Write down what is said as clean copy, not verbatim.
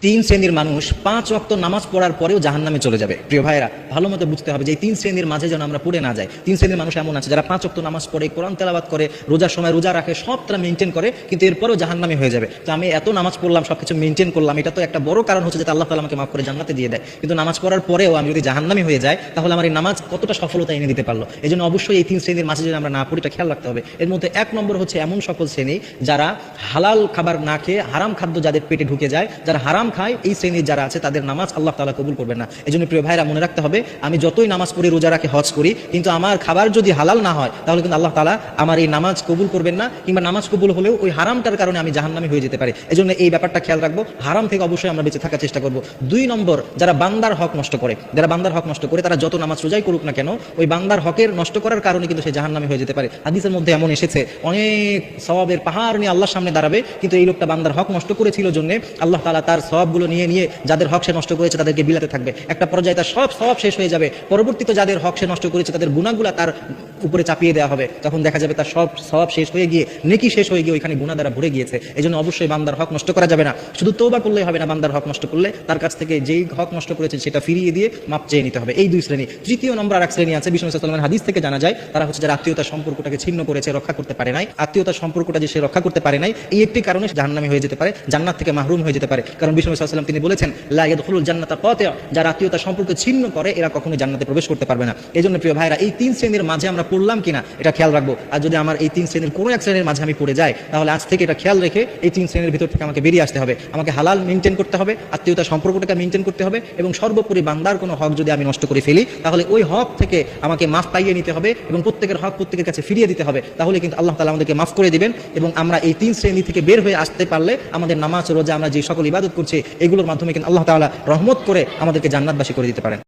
তিন শ্রেণীর মানুষ 5 ওয়াক্ত নামাজ পড়ার পরেও জাহান্নামে চলে যাবে। প্রিয় ভাইরা, ভালো মতো বুঝতে হবে যে এই তিন শ্রেণীর মাঝে যেন আমরা পড়ে না যাই। তিন শ্রেণীর মানুষ এমন আছে যারা 5 ওয়াক্ত নামাজ পড়ে, কোরআন তেলাওয়াত করে, রোজার সময় রোজা রাখে, সব তারা মেনটেন করে, কিন্তু এরপরেও জাহান্নামে হয়ে যাবে। তো আমি এত নামাজ পড়লাম, সবকিছু মেনটেন করলাম, এটা তো একটা বড় কারণ হচ্ছে যাতে আল্লাহ তাআলা আমাকে মাফ করে জান্নাতে দিয়ে দেয়। কিন্তু নামাজ পড়ার পরেও আমি যদি জাহান্নামী হয়ে যাই, তাহলে আমার এই নামাজ কতটা সফলতা এনে দিতে পারলো। এই জন্য অবশ্যই এই তিন শ্রেণীর মাঝে যদি আমরা না পড়ি, এটা খেয়াল রাখতে হবে। এর মধ্যে 1 নম্বর হচ্ছে এমন সকল শ্রেণী যারা হালাল খাবার না খেয়ে হারাম খাদ্য যাদের পেটে ঢুকে যায়, যারা হারাম খায়, এই শ্রেণীর যারা আছে তাদের নামাজ আল্লাহ তাআলা কবুল করবেন না। এই জন্য প্রিয় ভাইরা, মনে রাখতে হবে, আমি যতই নামাজ পড়ি, রোজা রাখি, হজ করি, কিন্তু আমার খাবার যদি হালাল না হয়, তাহলে কিন্তু আল্লাহ তাআলা আমার এই নামাজ কবুল করবেন না, কিংবা নামাজ কবুল হলেও ওই হারামটার কারণে আমি জাহান্নামী হয়ে যেতে পারি। এই জন্য এই ব্যাপারটা খেয়াল রাখবো, হারাম থেকে অবশ্যই আমরা বেঁচে থাকার চেষ্টা করবো। 2 নম্বর, যারা বান্দার হক নষ্ট করে, তারা যত নামাজ রোজাই করুক না কেন, ওই বান্দার হকের নষ্ট করার কারণে কিন্তু সে জাহান্নামী হয়ে যেতে পারে। হাদিসের মধ্যে এমন এসেছে, অনেক সওয়াবের পাহাড় নিয়ে আল্লাহর সামনে দাঁড়াবে, কিন্তু এই লোকটা বান্দার হক নষ্ট করেছিল জন্য আল্লাহ তাআলা তার সওয়াবগুলো নিয়ে যাদের হক সে নষ্ট করেছে তাদেরকে বিলাতে থাকবে। একটা পর্যায়ে তার সব সওয়াব শেষ হয়ে যাবে, পরবর্তীতে যাদের হক সে নষ্ট করেছে তাদের গুনাহগুলো তার উপরে চাপিয়ে দেওয়া হবে। তখন দেখা যাবে তার সব সওয়াব শেষ হয়ে গিয়ে, নেকি শেষ হয়ে গিয়ে ওইখানে গুনাহ দ্বারা ভরে গিয়েছে। এই জন্য অবশ্যই বান্দার হক নষ্ট করা যাবে না। শুধু তওবা করলেই হবে না, বান্দার হক নষ্ট করলে তার কাছ থেকে যেই হক নষ্ট করেছে সেটা ফিরিয়ে দিয়ে মাপ চেয়ে নিতে হবে। এই 2 শ্রেণী। 3 নম্বর আরেক শ্রেণী আছে, বিষ্ণু সাল্লাল্লাহু আলাইহি ওয়াসাল্লামের হাদিস থেকে জানা যায়, তারা হচ্ছে যারা আত্মীয়তার সম্পর্কটাকে ছিন্ন করেছে, রক্ষা করতে পারে নাই। আত্মীয়তার সম্পর্কটা যে সে রক্ষা করতে পারে নাই, এই একটি কারণে জাহান্নামী হয়ে যেতে পারে, জান্নাত থেকে মাহরুম হয়ে যেতে পারে। কারণ বিষ্ণু সাল্লাল্লাহু আলাইহি ওয়াসাল্লাম তিনি বলেছেন, লা ইয়াদখুলুল জান্নাতা কাতিআ, যারা আত্মীয়তার সম্পর্ক ছিন্ন করে এরা কখনোই জান্নাতে প্রবেশ করতে পারবে না। এই জন্য প্রিয় ভাইরা, এই 3 শ্রেণীর মাঝে আমরা পড়লাম কিনা এটা খেয়াল রাখবো। আর যদি আমার এই 3 শ্রেণীর কোনো এক শ্রেণীর মাঝে আমি পড়ে যাই, তাহলে আজ থেকে এটা খেয়াল রেখে এই 3 শ্রেণীর ভিতর থেকে আমাকে বেরিয়ে আসতে হবে। আমাকে হালাল মেনটেন করতে হবে, আত্মীয়তার সম্পর্কটাকে মেনটেন করতে হবে, এবং সর্বোপরি বান্দার কোনো হক যদি আমি নষ্ট করে ফেলি, তাহলে ওই হক থেকে আমাকে মাফ পাইয়ে নিতে হবে, এবং প্রত্যেকের হক প্রত্যেকের কাছে ফিরিয়ে দিতে হবে। তাহলে কিন্তু আল্লাহ তাআলা আমাদেরকে মাফ করে দিবেন, এবং আমরা এই 3 শ্রেণী থেকে বের হয়ে আসতে পারলে আমাদের নামাজ, রোজা, আমরা যে সকল ইবাদত করছি, এগুলোর মাধ্যমে কিন্তু আল্লাহ তাআলা রহমত করে আমাদেরকে জান্নাতবাসী করে দিতে পারেন।